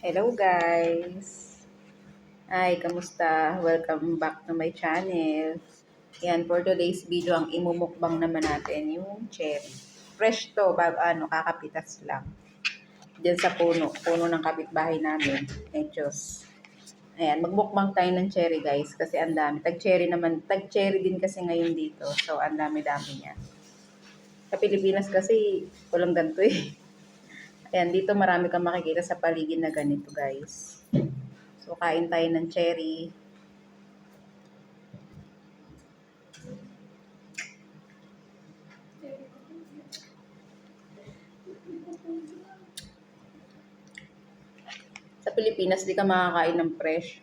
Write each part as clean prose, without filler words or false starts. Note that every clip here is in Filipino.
Hello guys! Ay, kamusta? Welcome back to my channel. Yan, for today's video, ang imumukbang naman natin yung cherry. Fresh to, kakapitas lang. Diyan sa puno ng kapitbahay namin. Edyos. Ayan, magmukbang tayo ng cherry guys, kasi ang dami. Tag-cherry din kasi ngayon dito. So, ang dami-dami niya. Sa Pilipinas kasi, walang ganito eh. Ayan, dito marami kang makikita sa paligid na ganito guys. So, kain tayo ng cherry. Sa Pilipinas, di ka makakain ng fresh.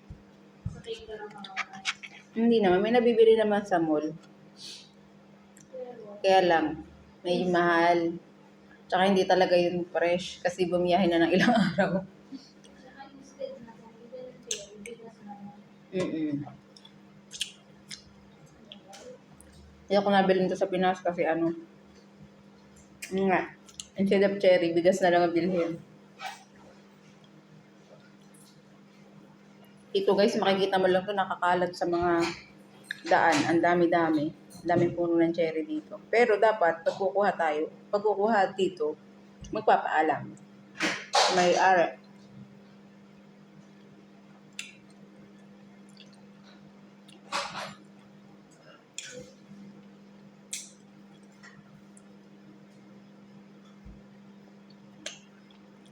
Hindi naman. May nabibili naman sa mall. Kaya lang, medyo mahal. Tsaka hindi talaga yun fresh kasi bumiyahin na ng ilang araw. Hindi ako nabili nito sa Pinas kasi instead of cherry, bigas na lang ang bilhin. Ito guys, makikita mo lang ito nakakalat sa mga daan. Ang dami-dami. Daming puno ng cherry dito. Pero dapat, pagkukuha dito, magpapaalam. May ara.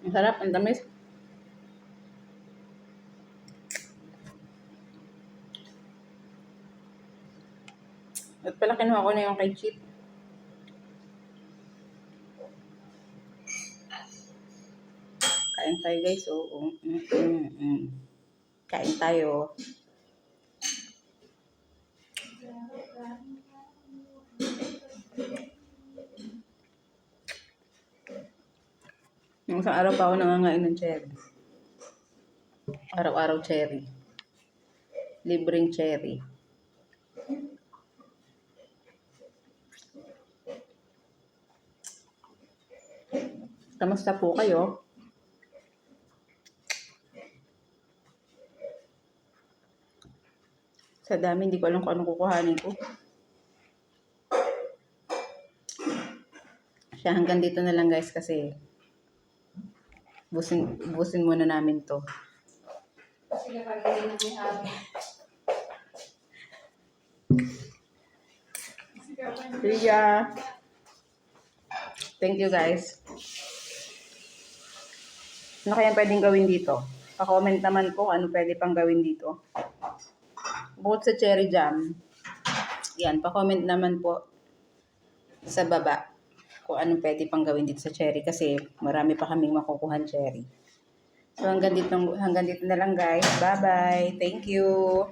Ang sarap, ang tamis. At pala kinuha ko na yung kay Chip. Kain tayo guys. Kain tayo. Yung isang araw pa ako nangangain ng cherry. Araw-araw cherry. Libreng cherry. Kamusta po kayo? Sa dami, hindi ko alam kung anong kukuhanin ko. Siya, hanggang dito na lang guys kasi busin muna namin to. Yeah. Thank you guys. Ano kaya pwedeng gawin dito? Pa-comment naman po ano pwede pang gawin dito. Bukod sa cherry jam, yan, pa-comment naman po sa baba kung ano pwede pang gawin dito sa cherry kasi marami pa kaming makukuhan cherry. So hanggang dito na lang guys. Bye-bye. Thank you.